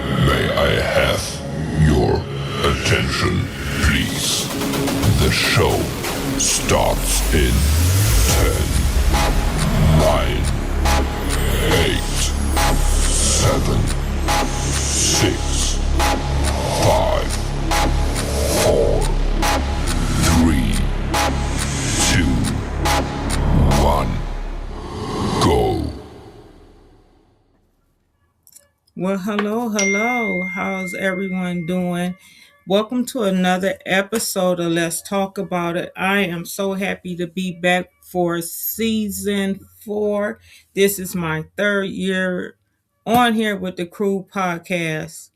May I have your attention, please? The show starts in 10, 9, 8, 7, 6, 5, 4, 3, 2, 1, go. Well, hello. How's everyone doing? Welcome to another episode of Let's Talk About It. I am so happy to be back for season 4. This is my third year on here with the Crew podcast.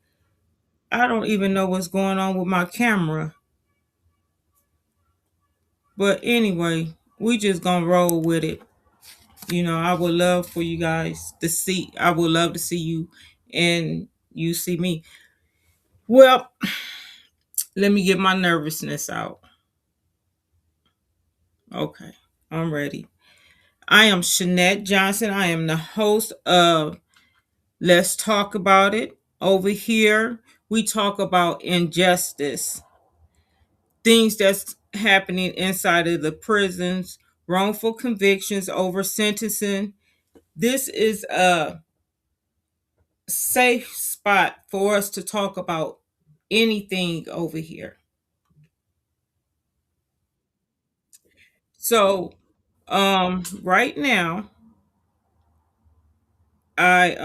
I don't even know what's going on with my camera. But anyway, we just gonna roll with it. I would love for you guys to see. I would love to see you and you see me. Well, let me get my nervousness out. Okay, I'm ready. I am Shanette Johnson. I am the host of Let's Talk About It. Over here, we talk about injustice, things that's happening inside of the prisons, wrongful convictions over sentencing. This is a safe spot for us to talk about anything over here. So, right now, I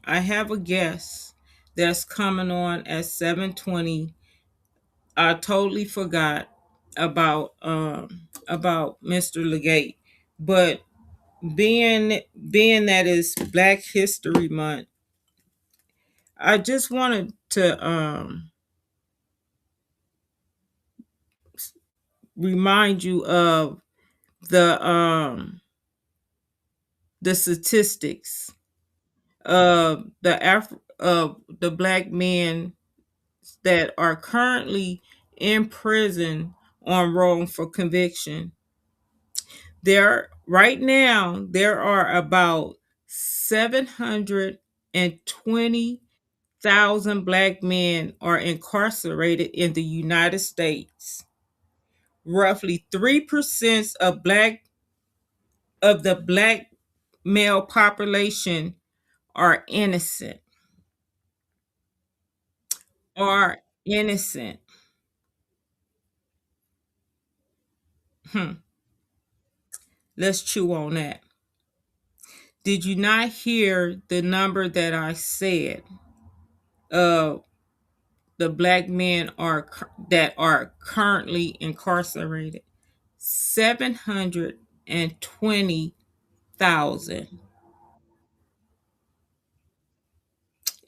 have a guest that's coming on at 7:20. I totally forgot about Mr. Legate. But being that it's Black History Month, I just wanted to remind you of the um the statistics of the black men that are currently in prison on wrongful conviction. There are about 720,000 black men are incarcerated in the United States. Roughly 3% of the black male population are innocent. Are innocent. Hmm. Let's chew on that. Did you not hear the number that I said? Uh, the black men that are currently incarcerated. 720,000.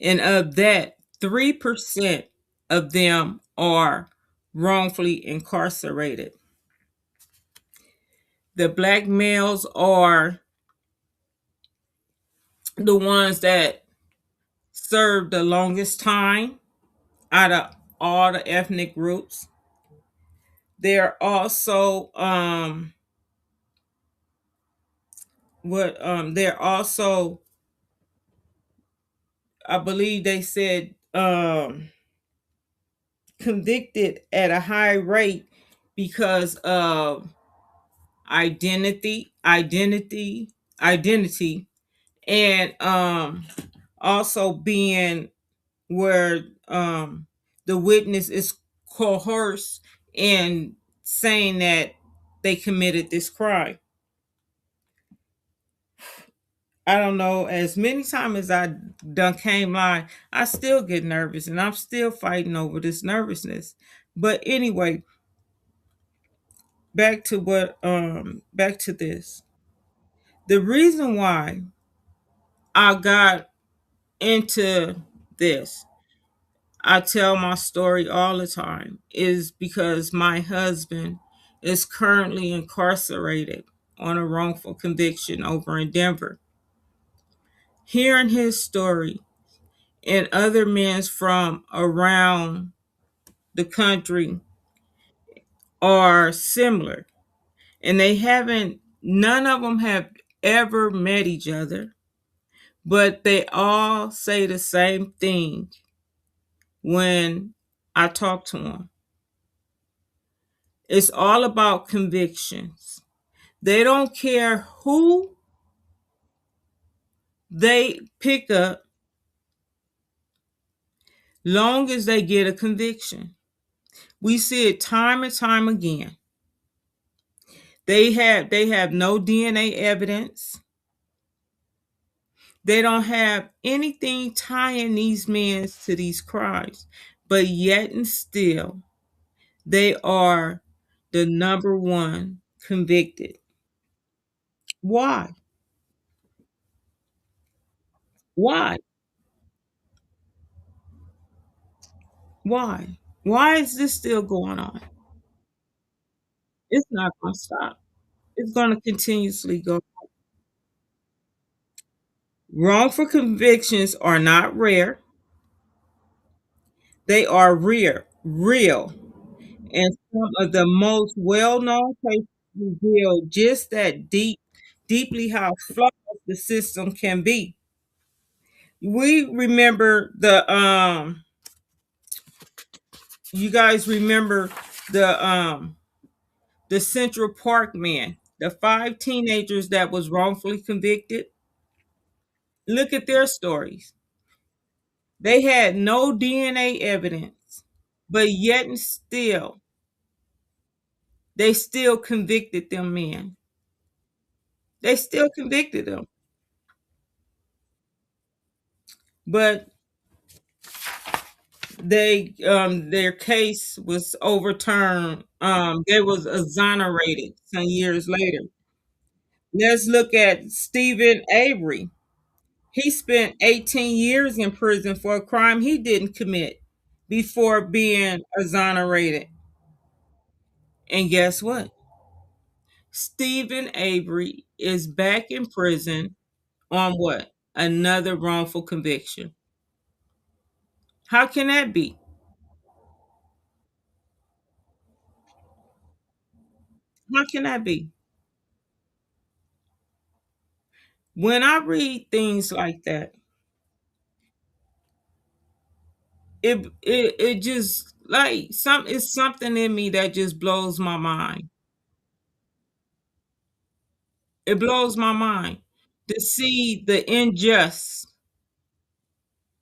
And of that, 3% of them are wrongfully incarcerated. The black males are the ones that serve the longest time out of all the ethnic groups. They're also they're also, I believe they said, convicted at a high rate because of identity, and also being where the witness is coerced in saying that they committed this crime. I don't know. As many times as I done came live, I still get nervous, and I'm still fighting over this nervousness. But anyway, back to this. The reason why I got into this, I tell my story all the time, is because my husband is currently incarcerated on a wrongful conviction over in Denver. Hearing his story and other men's from around the country are similar, and none of them have ever met each other, but they all say the same thing when I talk to them. It's all about convictions. They don't care who they pick up, long as they get a conviction. We see it time and time again. They have no DNA evidence. They don't have anything tying these men to these crimes, but yet and still they are the number one convicted. Why? Why? Why? Why is this still going on? It's not going to stop. It's going to continuously go. Wrongful convictions are not rare. They are real. And some of the most well-known cases reveal just that deeply how flawed the system can be. We remember you guys remember the Central Park man, the five teenagers that was wrongfully convicted. Look at their stories. They had no DNA evidence, but yet and still they still convicted them men. They still convicted them. But their case was overturned. They was exonerated some years later. Let's look at Stephen Avery. He spent 18 years in prison for a crime he didn't commit before being exonerated. And guess what? Stephen Avery is back in prison on what? Another wrongful conviction. How can that be? How can that be? When I read things like that, it just like it's something in me that just blows my mind. It blows my mind to see the injustice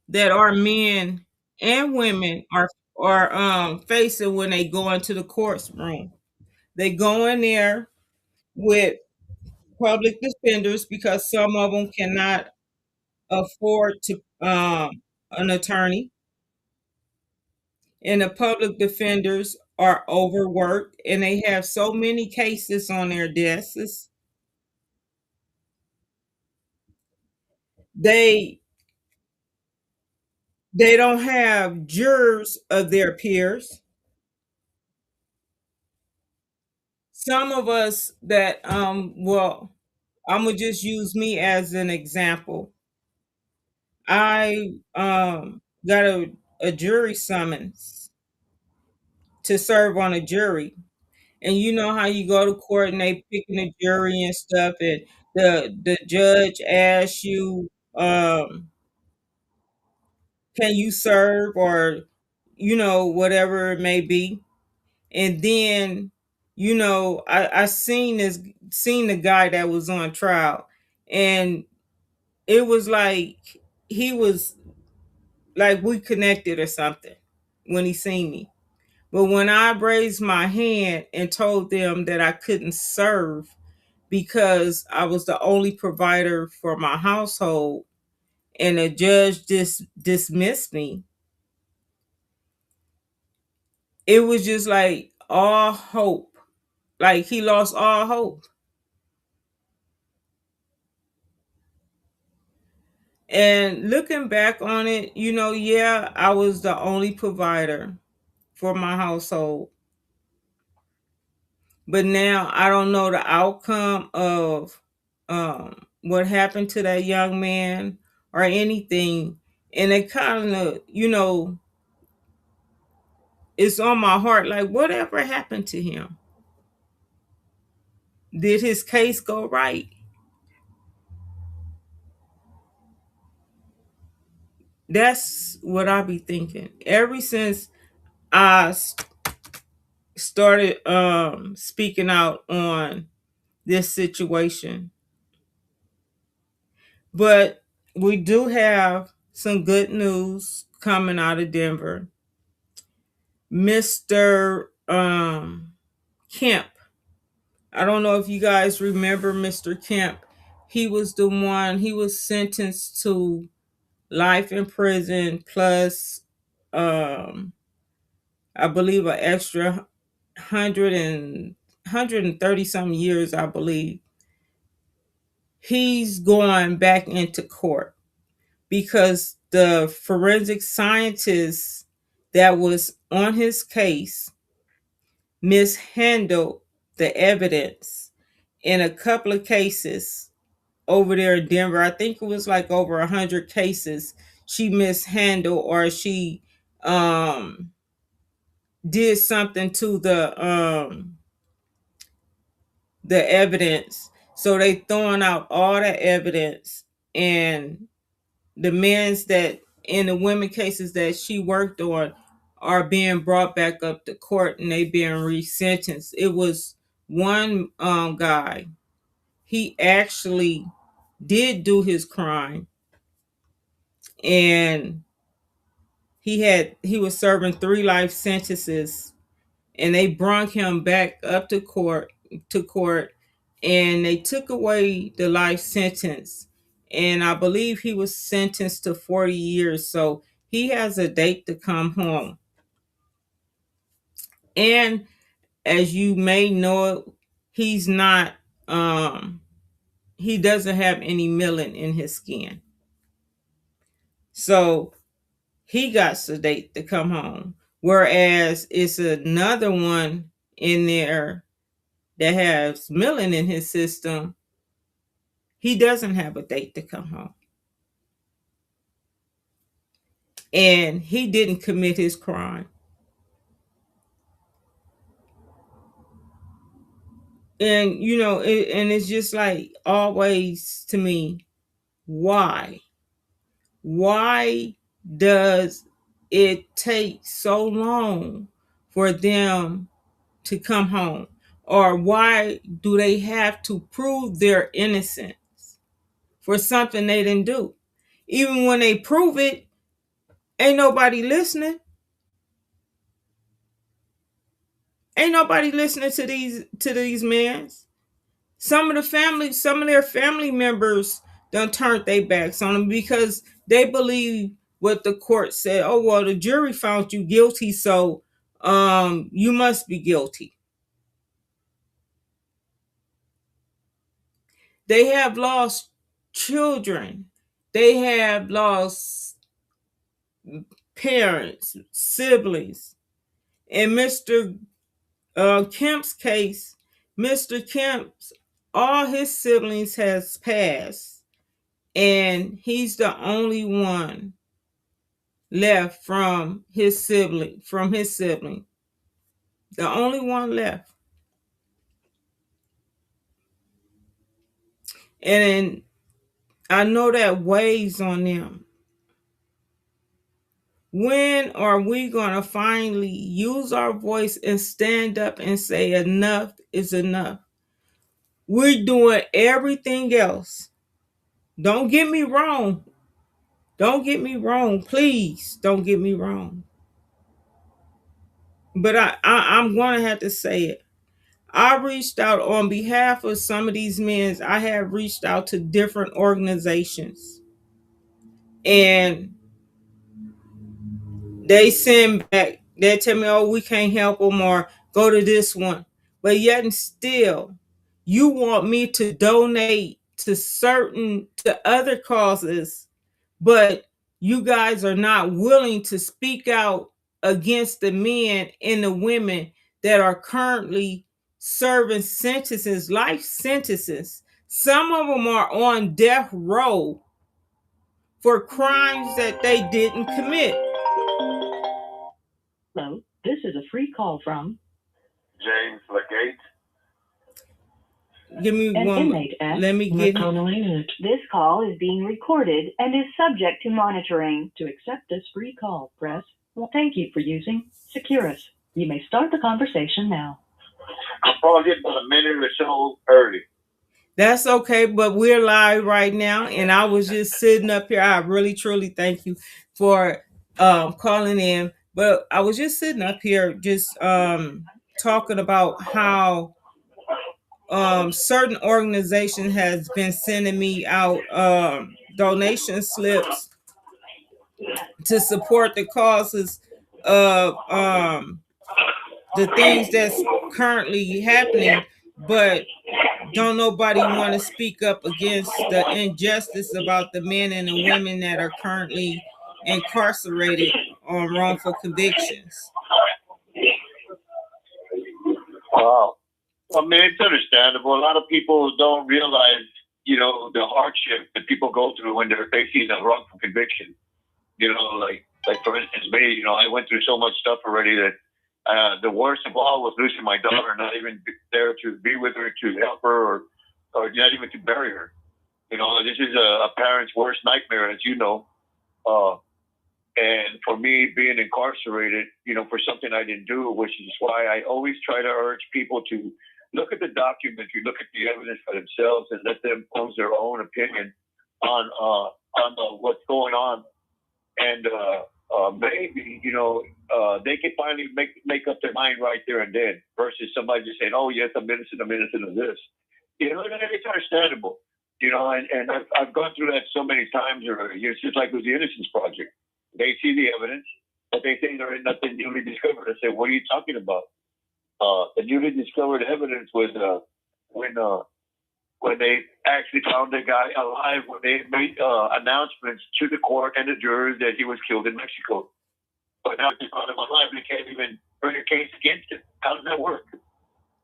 that our men and women are facing when they go into the courtroom. They go in there with public defenders because some of them cannot afford to an attorney, and the public defenders are overworked and they have so many cases on their desks. They they don't have jurors of their peers. Some of us that well, I'm gonna just use me as an example. I got a jury summons to serve on a jury. And you know how you go to court and they picking a jury and stuff, and the judge asks you, can you serve, or whatever it may be. And then I seen the guy that was on trial, and it was like he was like we connected or something when he seen me. But when I raised my hand and told them that I couldn't serve because I was the only provider for my household, and the judge just dismissed me, it was just like all hope. Like he lost all hope. And looking back on it, yeah, I was the only provider for my household. But now I don't know the outcome of what happened to that young man or anything. And it kind of, it's on my heart like, whatever happened to him? Did his case go right? That's what I be thinking. Ever since I started speaking out on this situation. But we do have some good news coming out of Denver. Mr. Kemp. I don't know if you guys remember Mr. Kemp. He was the one, he was sentenced to life in prison plus I believe an extra 130 some years, I believe. He's going back into court because the forensic scientist that was on his case mishandled the evidence in a couple of cases over there in Denver. I think it was like over 100 cases she mishandled, or she did something to the evidence. So they throwing out all the evidence, and the men's that in the women cases that she worked on are being brought back up to court, and they being resentenced. It was one guy, he actually did do his crime, and he was serving 3 life sentences, and they brought him back up to court, and they took away the life sentence, and I believe he was sentenced to 40 years. So he has a date to come home. And as you may know, he's not he doesn't have any melanin in his skin. So he got a date to come home. Whereas it's another one in there that has melanin in his system. He doesn't have a date to come home. And he didn't commit his crime. And, and it's just like always to me, why? Why does it take so long for them to come home? Or why do they have to prove their innocence for something they didn't do? Even when they prove it, ain't nobody listening. Ain't nobody listening to these men. Some of their family members done turned their backs on them because they believe what the court said. Oh well, the jury found you guilty, so you must be guilty. They have lost children. They have lost parents, siblings. In Mr. Kemp's case, Mr. Kemp's, all his siblings has passed, and he's the only one left from his sibling. The only one left. And I know that weighs on them. When are we going to finally use our voice and stand up and say enough is enough? We're doing everything else. Don't get me wrong. Don't get me wrong. Please don't get me wrong. But I'm going to have to say it. I reached out on behalf of some of these men. I have reached out to different organizations. And they send back, they tell me, oh, we can't help them, or go to this one. But yet and still, you want me to donate to other causes, but you guys are not willing to speak out against the men and the women that are currently serving sentences, life sentences. Some of them are on death row for crimes that they didn't commit. Hello, this is a free call from James Legate. Give me An one. inmate F. Let me get him. This call is being recorded and is subject to monitoring. To accept this free call, press. Well, thank you for using Securus. You may start the conversation now. I'll probably get about a minute or so early. That's okay, but we're live right now, and I was just sitting up here. I really, truly thank you for calling in. But I was just sitting up here, just talking about how certain organization has been sending me out donation slips to support the causes of the things that's currently happening, but don't nobody want to speak up against the injustice about the men and the women that are currently incarcerated on wrongful convictions. Wow. I mean, it's understandable. A lot of people don't realize, the hardship that people go through when they're facing a wrongful conviction. Like for instance, me, I went through so much stuff already that the worst of all was losing my daughter, not even there to be with her, to help her, or not even to bury her. This is a parent's worst nightmare, as you know. And for me, being incarcerated, for something I didn't do, which is why I always try to urge people to look at the documentary, look at the evidence for themselves, and let them pose their own opinion on what's going on. And maybe, they can finally make up their mind right there and then, versus somebody just saying, oh, yes, I'm innocent of this. It's understandable. And I've gone through that so many times. It's just like with the Innocence Project. They see the evidence, but they think there is nothing newly discovered. I say, what are you talking about? The newly discovered evidence was when they actually found the guy alive, when they made announcements to the court and the jurors that he was killed in Mexico. But now they found him alive, they can't even bring a case against him. How does that work?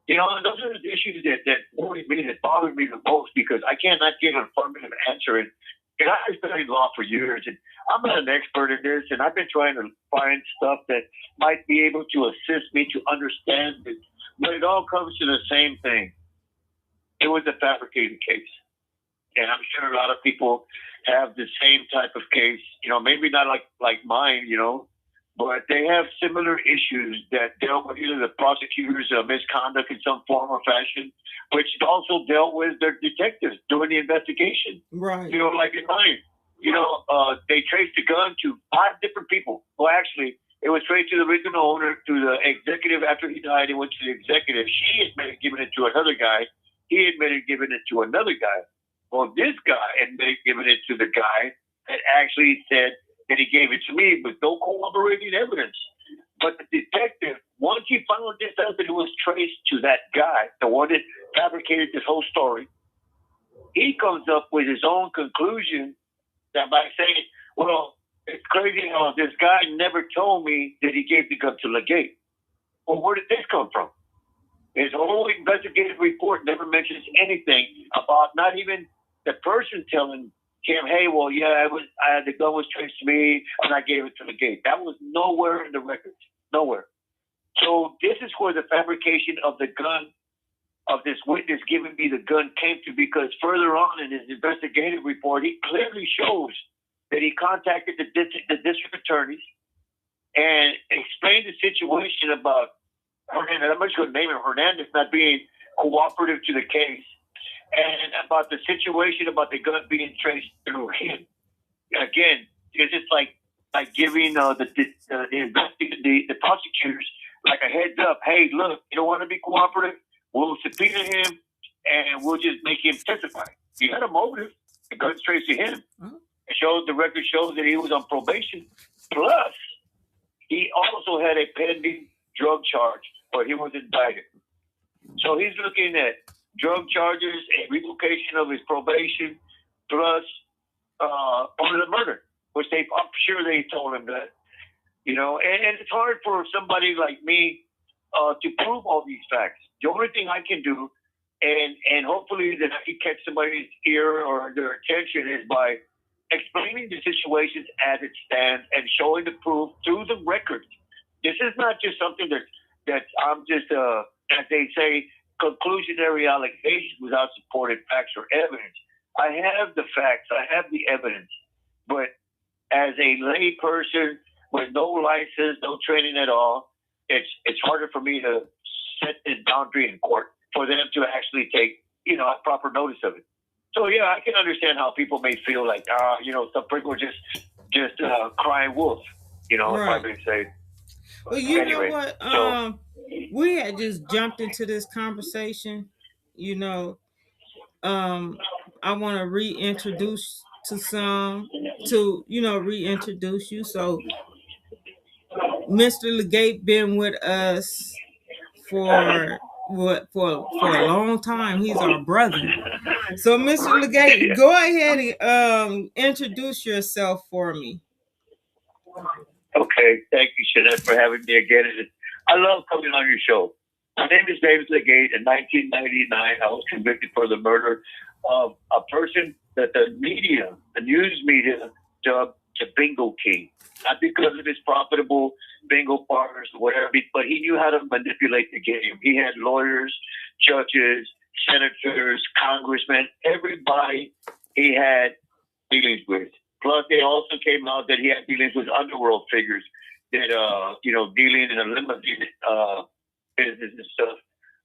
And those are the issues that worry me, that bother me the most, because I cannot get an affirmative answer. And I've studied law for years, and I'm not an expert in this, and I've been trying to find stuff that might be able to assist me to understand it. But it all comes to the same thing. It was a fabricated case. And I'm sure a lot of people have the same type of case, maybe not like mine, but they have similar issues that dealt with either the prosecutor's misconduct in some form or fashion, which also dealt with their detectives doing the investigation. Right. Like in mine, they traced the gun to 5 different people. Well, actually, it was traced to the original owner, to the executive. After he died, it went to the executive. She admitted giving it to another guy. He admitted giving it to another guy. Well, this guy admitted giving it to the guy that actually said that he gave it to me with no corroborating evidence. But the detective, once he found this out, that it was traced to that guy, the one that fabricated this whole story, he comes up with his own conclusion that by saying, well, it's crazy how this guy never told me that he gave the gun to Legate. Well, where did this come from? His whole investigative report never mentions anything about, not even the person telling him, hey, well, yeah, the gun was traced to me and I gave it to Legate. That was nowhere in the records. Nowhere. So this is where the fabrication of the gun, of this witness giving me the gun, came to, because further on in his investigative report, he clearly shows that he contacted the district attorneys and explained the situation about Hernandez. I'm just going to name him, Hernandez not being cooperative to the case, and about the situation about the gun being traced through him. Again, it's just like giving the prosecutors like a heads up. Hey, look, you don't want to be cooperative? We'll subpoena him and we'll just make him testify. He had a motive. The gun's traced to him. The record shows that he was on probation. Plus, he also had a pending drug charge, but he was indicted. So he's looking at drug charges, a revocation of his probation, plus part of the murder, which I'm sure they told him that. And it's hard for somebody like me to prove all these facts. The only thing I can do, and hopefully that I can catch somebody's ear or their attention, is by explaining the situations as it stands and showing the proof through the records. This is not just something that I'm just, as they say, conclusionary allegations without supported facts or evidence. I have the facts, I have the evidence, but as a lay person with no license, no training at all, it's harder for me to set this boundary in court for them to actually take, proper notice of it. So yeah, I can understand how people may feel like, some people are just crying wolf, if I may say. Well, you Anyway, know what? so We had just jumped into this conversation. I want to reintroduce reintroduce you. So, Mr. Legate been with us for a long time. He's our brother. So, Mr. Legate, go ahead and introduce yourself for me. Okay, thank you, Shanette, for having me again. I love coming on your show. My name is David Legate. In 1999, I was convicted for the murder of a person that the news media, dubbed the Bingo King. Not because of his profitable bingo partners or whatever, but he knew how to manipulate the game. He had lawyers, judges, senators, congressmen, everybody he had dealings with. Plus, they also came out that he had dealings with underworld figures that, dealing in a limousine business and stuff.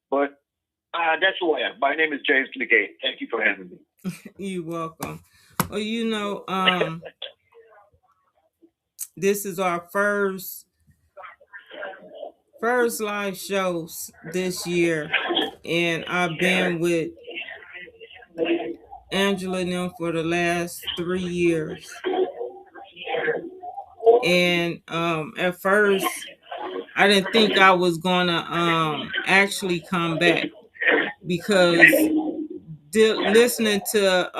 But that's who I am. My name is James Legate. Thank you for having me. You're welcome. Well, this is our first live show this year, and I've been with Angela and them for the last 3 years. And at first, I didn't think I was gonna actually come back because listening to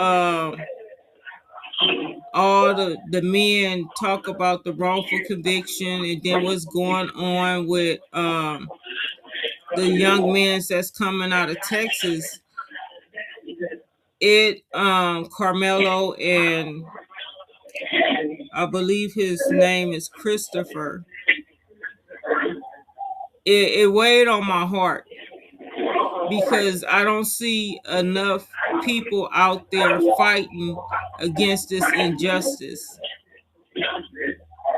all the men talk about the wrongful conviction and then what's going on with the young men that's coming out of Texas. Carmelo, and I believe his name is Christopher. It weighed on my heart because I don't see enough people out there fighting against this injustice.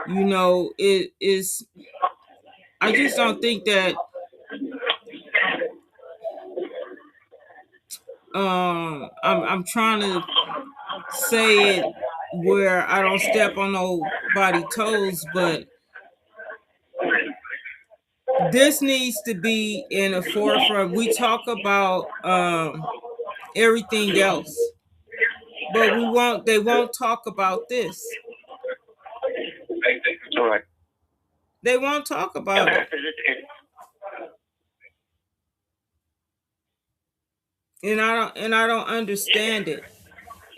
It is. I just don't think that I'm trying to say it where I don't step on nobody's toes, but this needs to be in the forefront. We talk about everything else, but they won't talk about this. All right. They won't talk about it. And I don't understand it.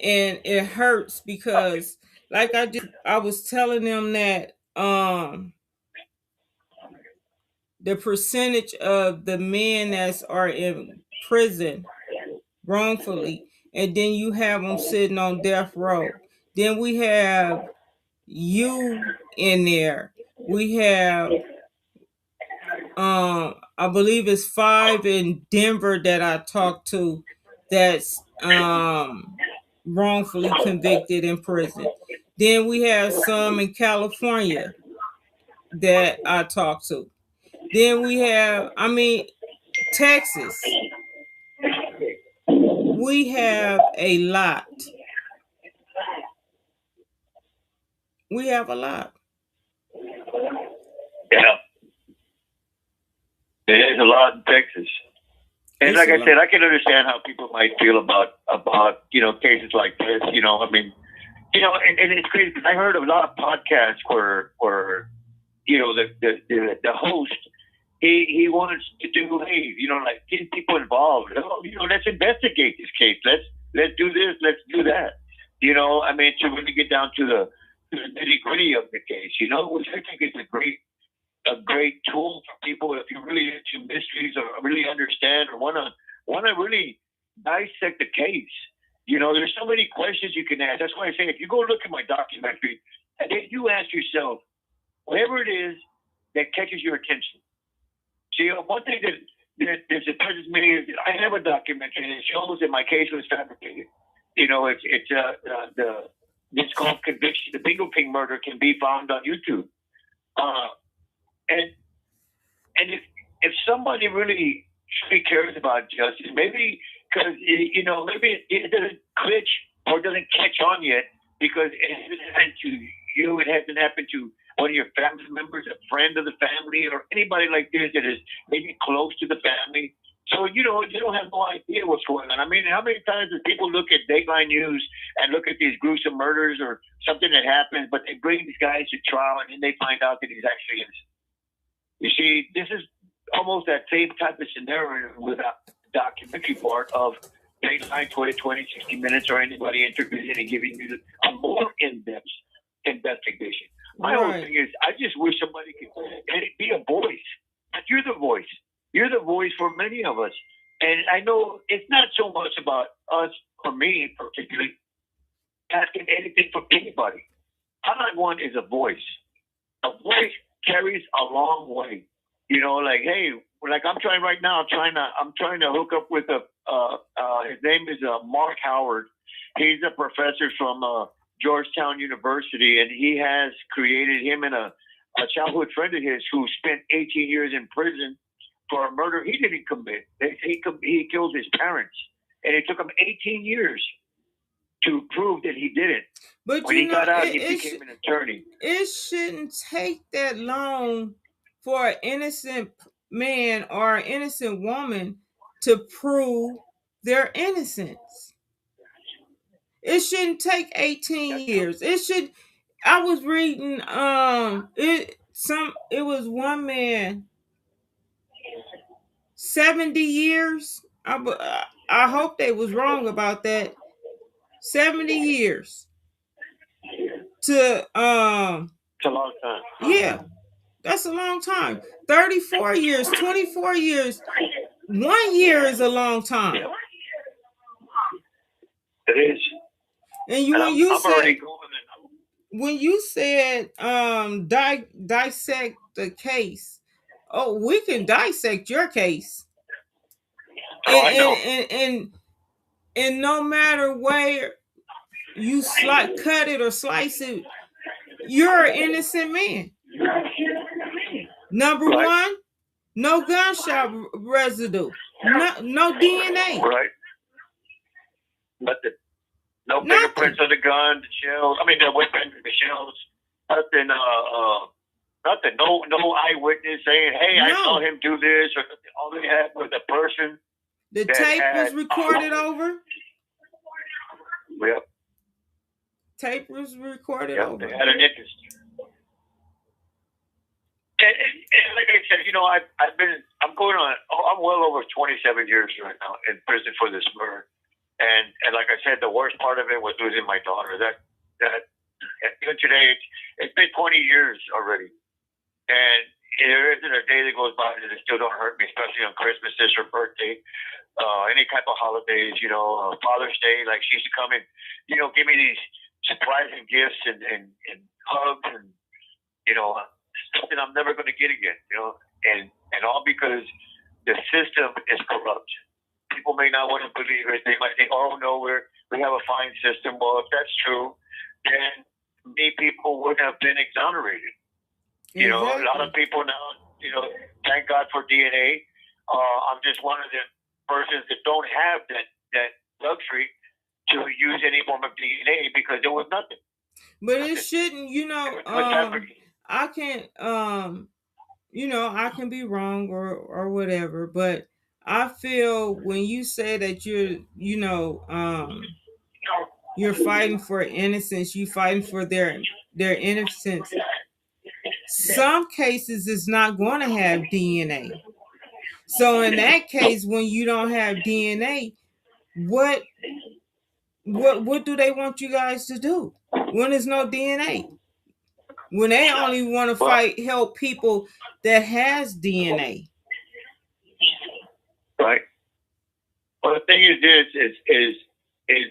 And it hurts because like I was telling them that the percentage of the men that are in prison wrongfully, and then you have them sitting on death row. Then we have you in there. We have I believe it's 5 in Denver that I talked to that's wrongfully convicted in prison. Then we have some in California that I talked to. Then we have, Texas. We have a lot. We have a lot. Yeah. There's a lot in Texas. And like I said, I can understand how people might feel about cases like this. And it's crazy because I heard of a lot of podcasts where the host he wants to do getting people involved. Let's investigate this case. Let's do this. Let's do that. To really get down to the nitty gritty of the case. Which I think is a great tool for people if you're really into mysteries or really understand or want to really dissect the case. There's so many questions you can ask. That's why I say if you go look at my documentary and then you ask yourself whatever it is that catches your attention. See, one thing there's a touches me. I have a documentary and it shows that my case was fabricated. You know, it's called conviction. The Bingo King murder can be found on YouTube. And if somebody really cares about justice, maybe because maybe it doesn't glitch or doesn't catch on yet because it hasn't happened to you. It hasn't happened to one of your family members, a friend of the family, or anybody like this that is maybe close to the family. So, you don't have no idea what's going on. I mean, how many times do people look at Dateline News and look at these gruesome murders or something that happens, but they bring these guys to trial and then they find out that he's actually innocent? You see, this is almost that same type of scenario with a documentary part of Dateline 20, 60 Minutes, or anybody interviewing and giving you a more in-depth investigation. My whole thing is, I just wish somebody could be a voice. But you're the voice. You're the voice for many of us. And I know it's not so much about us, or me particularly, asking anything from anybody. All I want is a voice. A voice carries a long way. Like, hey, like I'm trying right now. I'm trying to hook up with his name is Mark Howard. He's a professor from Georgetown University, and he has created him and a childhood friend of his who spent 18 years in prison for a murder he didn't commit. He killed his parents, and it took him 18 years to prove that he didn't. But when he got out, he became an attorney. It shouldn't take that long for an innocent man or an innocent woman to prove their innocence. It shouldn't take 18 years. It should. I was reading. It was one man. 70 years. I hope they was wrong about that. 70 years. It's a long time. Yeah. That's a long time. 34 years, 24 years. 1 year is a long time. Yeah. It is. And when you said dissect the case, we can dissect your case. I know. And no matter where you cut it or slice it, you're an innocent man. Number one, no gunshot residue, no DNA. Right. Nothing. No fingerprints of the gun, the shells. I mean, the weapon, the shells. Nothing. Nothing. No eyewitness saying, "Hey, I saw him do this," or all they had was a person. The tape was recorded over. Yep. Tape was recorded over. They had an interest. And like I said, I'm well over 27 years right now in prison for this murder. And like I said, the worst part of it was losing my daughter. That even today, it's been 20 years already. And there isn't a day that goes by that it still don't hurt me, especially on Christmas, her birthday, any type of holidays, Father's Day. Like, she used to come and, give me these surprising gifts and hugs and, something I'm never going to get again, and all because the system is corrupt. People may not want to believe it. They might think, "Oh no, we have a fine system." Well, if that's true, then many people would have been exonerated. Exactly. A lot of people now, thank God for DNA. I'm just one of the persons that don't have that luxury to use any form of DNA because there was nothing. But it shouldn't, I can't, I can be wrong or whatever, but I feel when you say that you're fighting for innocence, you fighting for their innocence. Some cases it's not going to have DNA. So in that case, when you don't have DNA, what do they want you guys to do when there's no DNA? When they only want to help people that has DNA. Right. Well, the thing is this, is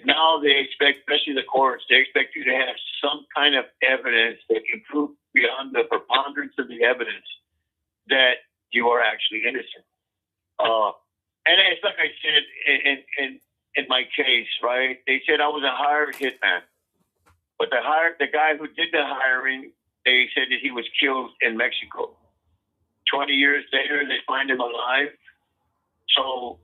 now they expect, especially the courts, they expect you to have some kind of evidence that can prove beyond the preponderance of the evidence that you are actually innocent. And it's like I said in my case, right? They said I was a hired hitman, but the guy who did the hiring, they said that he was killed in Mexico. 20 years later, they find him alive. So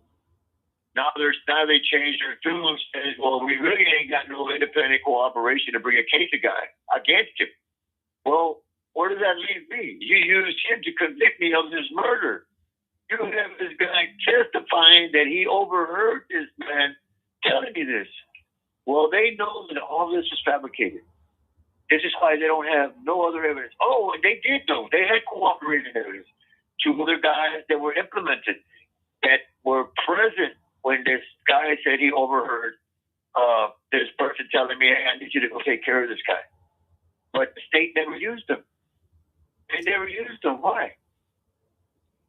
now they changed their tune and said, well, we really ain't got no independent cooperation to bring a case of guy against him. Well, where does that leave me? You used him to convict me of this murder. You have this guy testifying that he overheard this man telling me this. Well, they know that all this is fabricated. This is why they don't have no other evidence. Oh, and they did know. They had cooperating evidence. 2 other guys that were implemented that were present when this guy said he overheard this person telling me, hey, I need you to go take care of this guy. But the state never used them. They never used them. Why?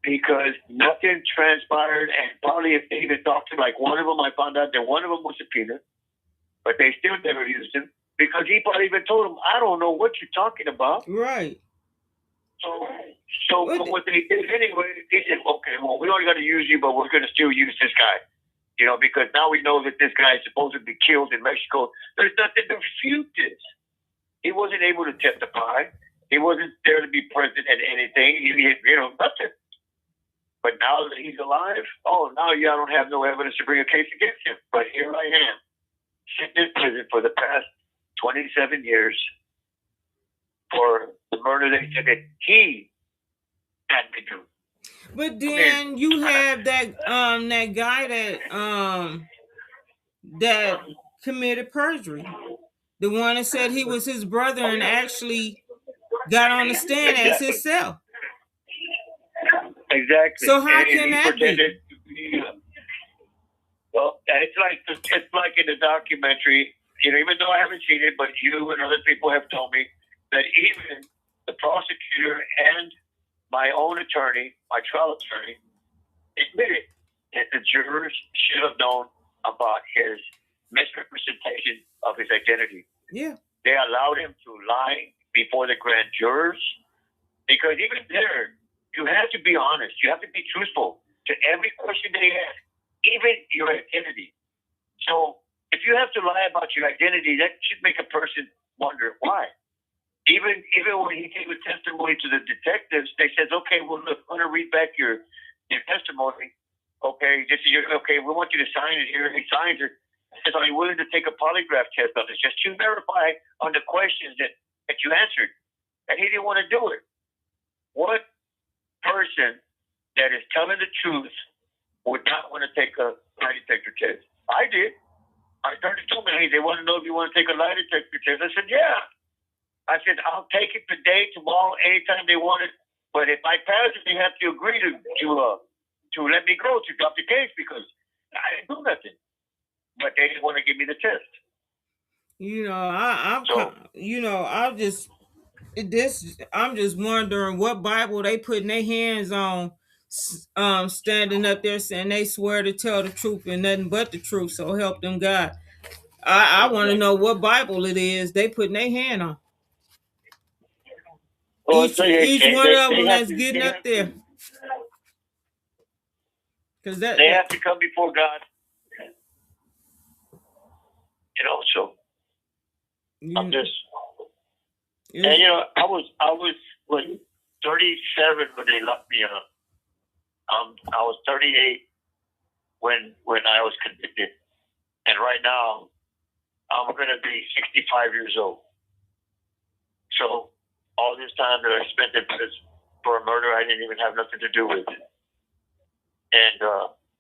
Because nothing transpired, and probably if they even talked to like one of them, I found out that one of them was subpoenaed, but they still never used him because he probably even told them, I don't know what you're talking about. Right. So what they did anyway, they said, okay, well, we only got to use you, but we're going to still use this guy. You know, because now we know that this guy is supposed to be killed in Mexico. There's nothing to refute this. He wasn't able to testify. He wasn't there to be present at anything. Nothing. But now that he's alive, now I don't have no evidence to bring a case against him. But here I am, sitting in prison for the past 27 years for the murder they said that he had to do. But then you have that guy that committed perjury. The one that said he was his brother and actually got on the stand as himself. Exactly. So how can that be? Well, it's like in the documentary, even though I haven't seen it, but you and other people have told me that even the prosecutor and my own attorney, my trial attorney, admitted that the jurors should have known about his misrepresentation of his identity. Yeah. They allowed him to lie before the grand jurors because even there, you have to be honest. You have to be truthful to every question they ask, even your identity. So if you have to lie about your identity, that should make a person wonder why. Even when he gave a testimony to the detectives, they said, okay, well, look, I'm going to read back your testimony. Okay, we want you to sign it here. He signs it. He says, are you willing to take a polygraph test on this just to verify on the questions that you answered? And he didn't want to do it. What person that is telling the truth would not want to take a lie detector test? I did. My attorney told me, hey, they want to know if you want to take a lie detector test. I said, yeah. I said, I'll take it today, tomorrow, anytime they want it. But if I pass it, they have to agree to let me go, to drop the case, because I didn't do nothing. But they didn't want to give me the test. I'm just wondering what Bible they putting their hands on, standing up there saying they swear to tell the truth and nothing but the truth. So help them God. I want to know what Bible it is they putting their hand on. Well, each one of them that's getting up there. Because they have to come before God. So I'm just, and I was 37 when they locked me up. I was 38 when I was convicted, and right now I'm going to be 65 years old. So all this time that I spent in prison for a murder I didn't even have nothing to do with it. And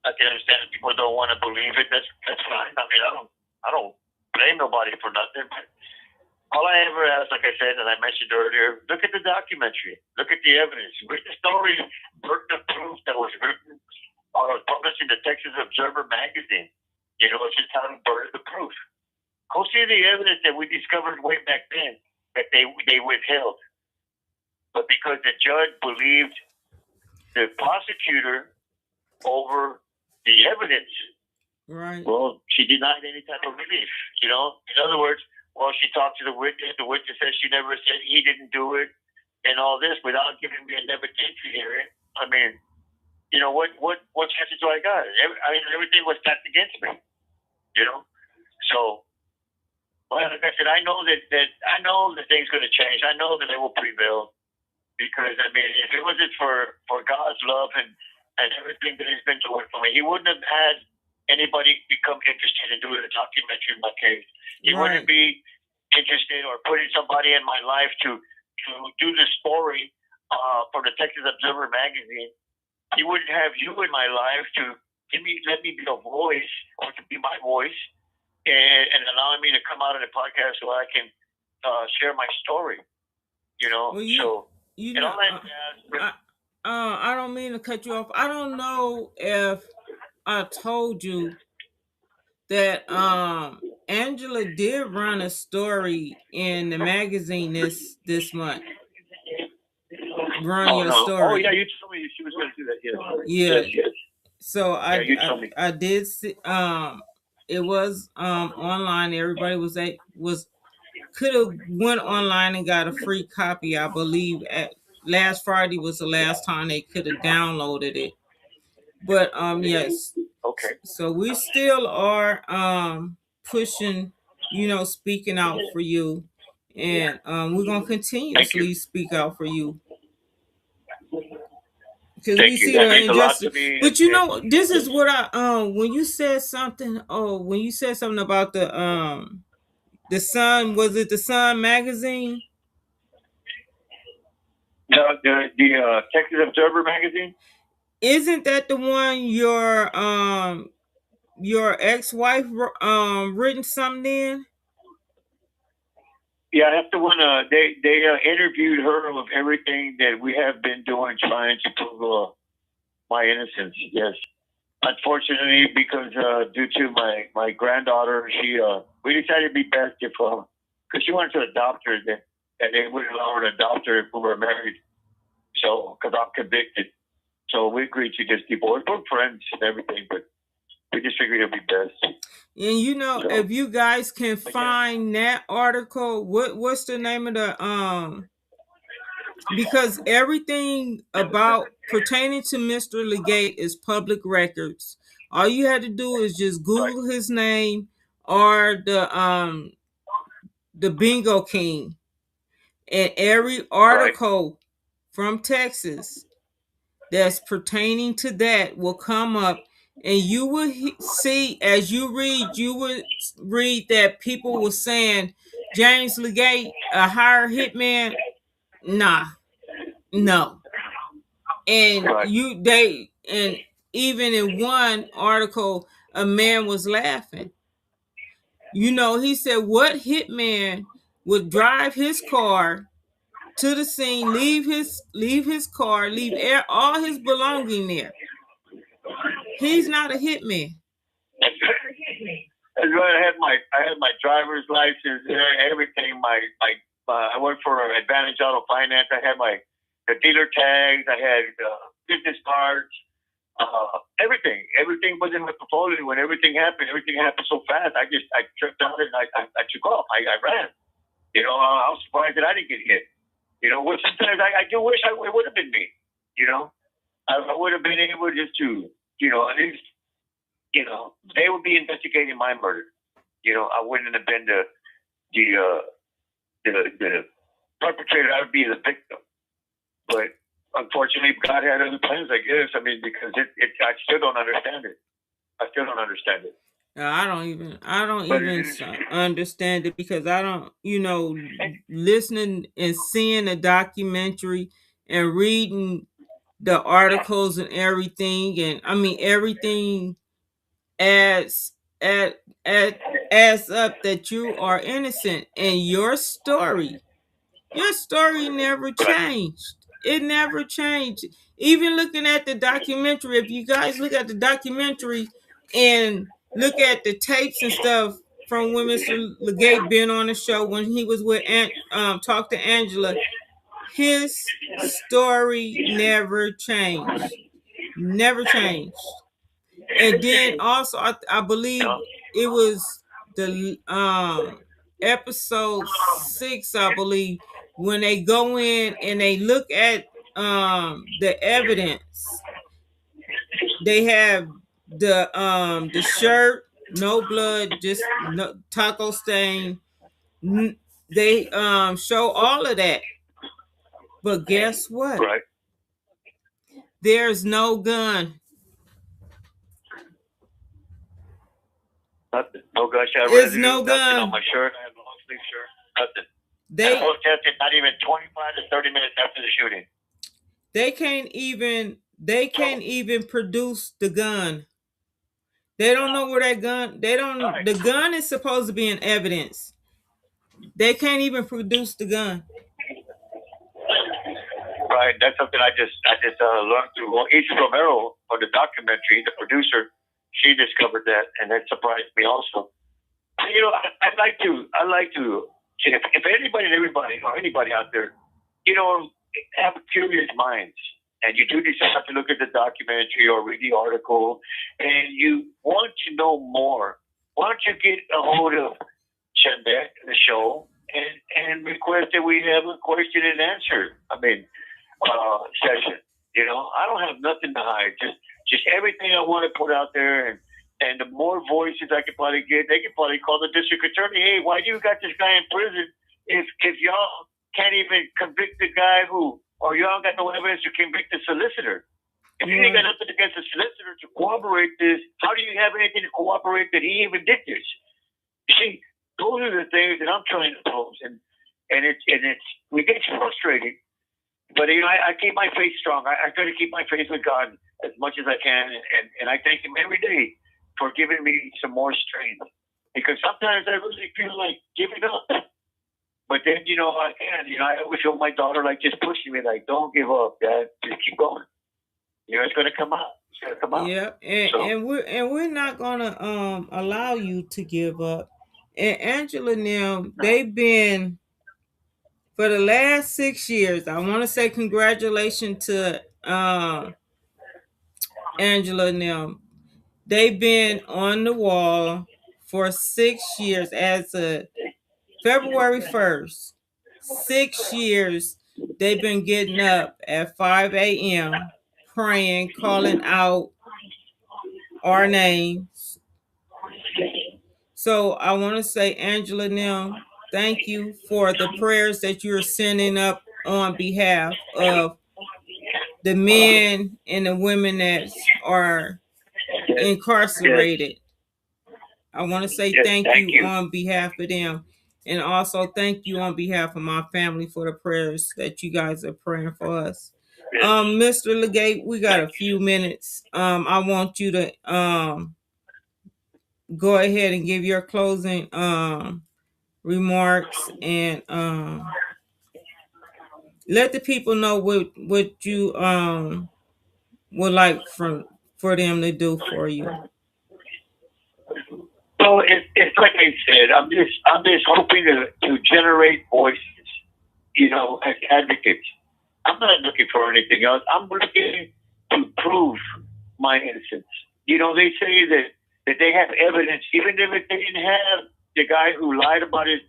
I can understand if people don't want to believe it. That's fine. I mean, I don't blame nobody for nothing. But all I ever ask, like I said, and I mentioned earlier, look at the documentary. Look at the evidence. Read the story, burden of proof that was written or was published in the Texas Observer magazine. It's just having burden of proof. Go see the evidence that we discovered way back then that they withheld. But because the judge believed the prosecutor over the evidence, right? Well, she denied any type of relief. In other words, she talked to the witness. The witness said she never said he didn't do it, and all this without giving me an evidentiary hearing. I mean, what chances do I got? Everything was stacked against me. So, well, like I said, I know that things going to change. I know that they will prevail because if it wasn't for God's love and everything that He's been doing for me, He wouldn't have had anybody become interested in doing a documentary in my case. He wouldn't be interested or putting somebody in my life to do the story for the Texas Observer magazine. He wouldn't have you in my life to let me be a voice or to be my voice and allowing me to come out of the podcast so I can share my story. I don't mean to cut you off. I don't know if I told you that Angela did run a story in the magazine this month. Run your story. Oh yeah, you told me she was going to do that. Yes. Yes. So I did see. It was online. Everybody could have went online and got a free copy. I believe last Friday was the last time they could have downloaded it. But yes. Okay. So we still are pushing, speaking out for you, and we're gonna continuously speak out for you. Because we see the injustice. But this is what I when you said something about the Sun, was it the Sun magazine? The Texas Observer magazine? Isn't that the one your ex-wife written something in? Yeah, that's the one. They interviewed her of everything that we have been doing, trying to prove my innocence. Yes, unfortunately, because due to my granddaughter, we decided to be best if because she wanted to adopt her, that they wouldn't allow her to adopt her if we were married. So, because I'm convicted, so we agreed to just divorce. We're friends and everything, but we just figured it'd be best. And if you guys can find that article, what's the name of the because everything about pertaining to Mr. Legate is public records. All you had to do is just Google his name or the Bingo King, and every article from Texas that's pertaining to that will come up. And you will see, as you would read that people were saying, James Legate, a hired hitman. Nah, no. And and even in one article, a man was laughing. He said, what hitman would drive his car to the scene, leave his car, leave all his belonging there? He's not a hitman. That's right. I had my driver's license, everything. I worked for Advantage Auto Finance. I had the dealer tags. I had business cards. Everything was in my portfolio. When everything happened so fast. I tripped out and I took off. I ran. I was surprised that I didn't get hit. Sometimes I do wish it would have been me. I would have been able just to, at least, they would be investigating my murder. I wouldn't have been the perpetrator. I would be the victim. But unfortunately, God had other plans, I guess. Because I still don't understand it. I don't even understand it, because I don't, listening and seeing the documentary and reading the articles and everything, and everything adds up that you are innocent, and your story never changed. It never changed. Even looking at the documentary, if you guys look at the documentary and look at the tapes and stuff from when Mr. Legate been on the show, when he was with talk to Angela, his story never changed. And then also, I believe it was the episode 6, I believe, when they go in and they look at the evidence, They have the shirt, no blood, just no taco stain. They show all of that. But guess what? Right. There's no gun. Nothing. No gunshot There's residue. no Nothing gun. on my shirt. I have a long sleeve shirt. Nothing. They I was tested not even 25 to 30 minutes after the shooting. they can't even produce the gun. They don't know where that gun. They don't. Right. The gun is supposed to be in evidence. They can't even produce the gun. Right. That's something I just learned through Issa Romero for the documentary, the producer. She discovered that, and that surprised me also. You know, I like to. If anybody and everybody or anybody out there, you know, have curious minds, and you do decide to look at the documentary or read the article, and you want to know more, why don't you get a hold of Jeanette, the show, and request that we have a question and answer. Session. You know, I don't have nothing to hide. Just everything I want to put out there, and the more voices I could probably get, they could probably call the district attorney. Hey, why do you got this guy in prison if y'all can't even convict the guy or y'all got no evidence to convict the solicitor? If you ain't got nothing against the solicitor to corroborate this, how do you have anything to corroborate that he even did this? You see, those are the things that I'm trying to pose, and we get frustrated. But you know, I keep my faith strong. I try to keep my faith with God as much as I can, and I thank Him every day for giving me some more strength. Because sometimes I really feel like giving up, but then you know I can. You know, I always feel my daughter like just pushing me, like, "Don't give up, Dad. Just keep going. You know, it's going to come out. It's going to come out." Yeah, and we're not gonna allow you to give up. And Angela now, they've been for the last 6 years. I want to say congratulations to Angela now. They've been on the wall for 6 years as of February 1st. 6 years they've been getting up at 5 a.m. praying, calling out our names. So I want to say, Angela, now, thank you for the prayers that you're sending up on behalf of the men and the women that are incarcerated. I want to say Yes, thank thank you you. on behalf of them. And also thank you on behalf of my family for the prayers that you guys are praying for us. Yes. Mr. Legate, we got a few minutes. I want you to go ahead and give your closing remarks and let the people know what you would like for them to do for you. So it's like I said, I'm just hoping to generate voices, you know, as advocates. I'm not looking for anything else. I'm looking to prove my innocence. You know, they say that they have evidence, even if they didn't have the guy who lied about his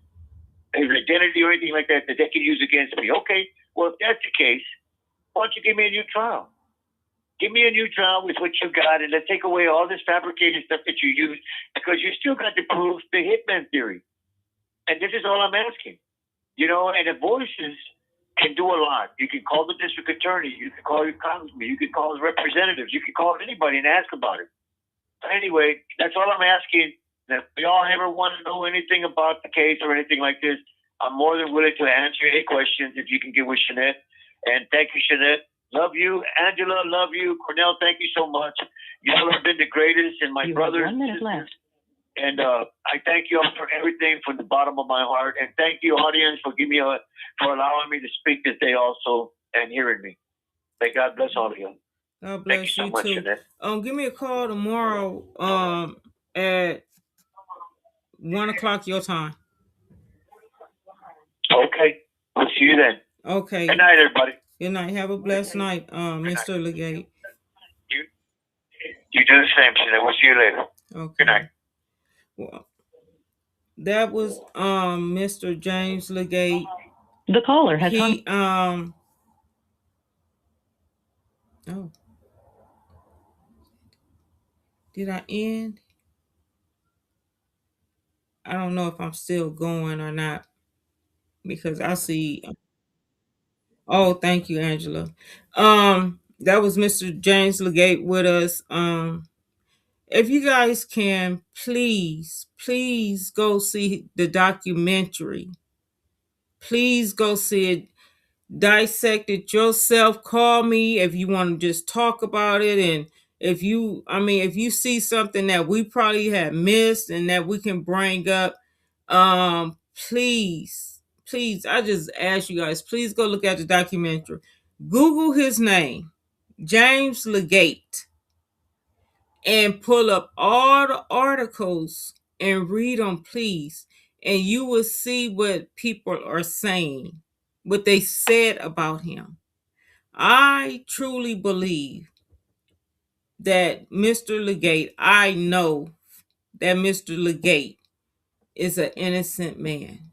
identity or anything like that they can use against me. Okay, well, if that's the case, why don't you give me a new trial? Give me a new trial with what you got, and let's take away all this fabricated stuff that you use, because you still got to prove the hitman theory. And this is all I'm asking. You know, and the voices can do a lot. You can call the district attorney. You can call your congressman. You can call his representatives. You can call anybody and ask about it. Anyway, that's all I'm asking. If we all ever want to know anything about the case or anything like this, I'm more than willing to answer any questions if you can get with Jeanette. And thank you, Jeanette. Love you. Angela, love you. Cornell, thank you so much. Y'all have been the greatest, and my You have brothers 1 minute left. And I thank you all for everything from the bottom of my heart. And thank you, audience, for allowing me to speak this day also and hearing me. May God bless all of you. God Thank bless you so you much, too. Jeanette. Give me a call tomorrow at 1:00 your time. Okay. We'll see you then. Okay. Good night, everybody. Good night. Have a blessed night, Mr. Legate. You do the same, Jeanette. We'll see you later. Okay. Good night. Well, that was Mr. James Legate. The caller has hung. He oh, Did I end? I don't know if I'm still going or not because I see. Oh, thank you, Angela. That was Mr. James Legate with us. If you guys can, please go see the documentary. Please go see it. Dissect it yourself. Call me if you want to just talk about it. And if you see something that we probably have missed and that we can bring up, please, I just ask you guys, please go look at the documentary. Google his name, James Legate, and pull up all the articles and read them, please. And you will see what people are saying, what they said about him. I truly believe that Mr. Legate, I know that Mr. Legate is an innocent man.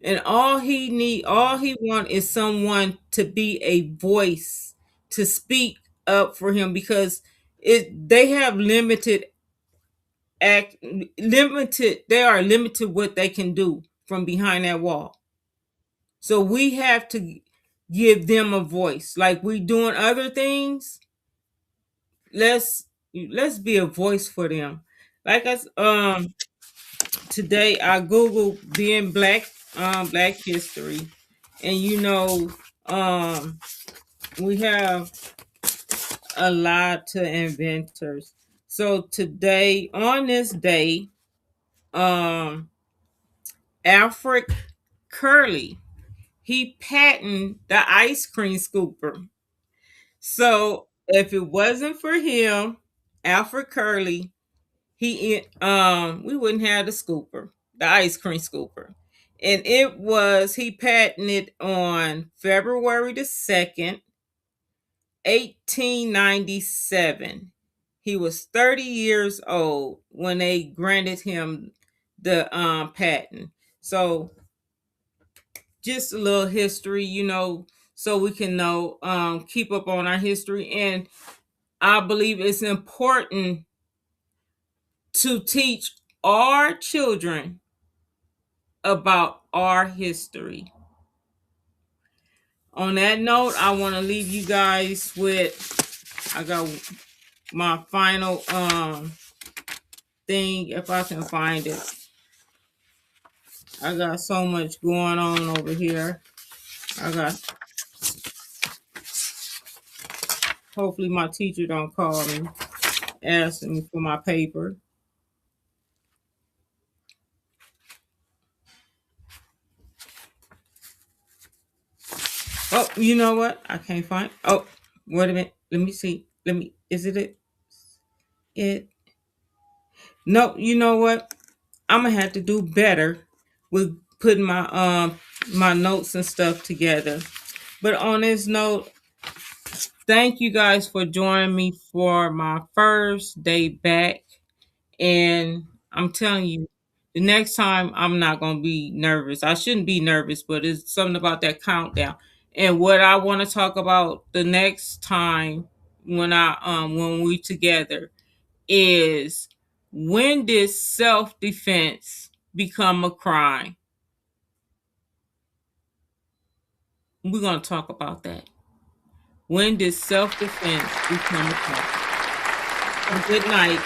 And all he want is someone to be a voice to speak up for him because they have they are limited what they can do from behind that wall. So we have to give them a voice. Like we doing other things, let's be a voice for them. Like us today I googled being black, black history, and we have a lot of inventors. So today, on this day, Alfred Curley, he patented the ice cream scooper. So if it wasn't for him, Alfred Curley, we wouldn't have the scooper, the ice cream scooper. And he patented on February the 2nd, 1897. He was 30 years old when they granted him the patent. So just a little history, so we can keep up on our history. And I believe it's important to teach our children about our history. On that note, I want to leave you guys with, I got my final thing, if I can find it. I got so much going on over here. Hopefully my teacher don't call me asking me for my paper. Oh, you know what? I can't find. Oh, wait a minute. Let me see. Is it? No, you know what? I'm gonna have to do better with putting my my notes and stuff together. But on this note, thank you guys for joining me for my first day back. And I'm telling you, the next time I'm not gonna be nervous. I shouldn't be nervous, but it's something about that countdown. And what I want to talk about the next time when we together is, when did self-defense become a crime? We're gonna talk about that. When did self-defense become a crime? Good night.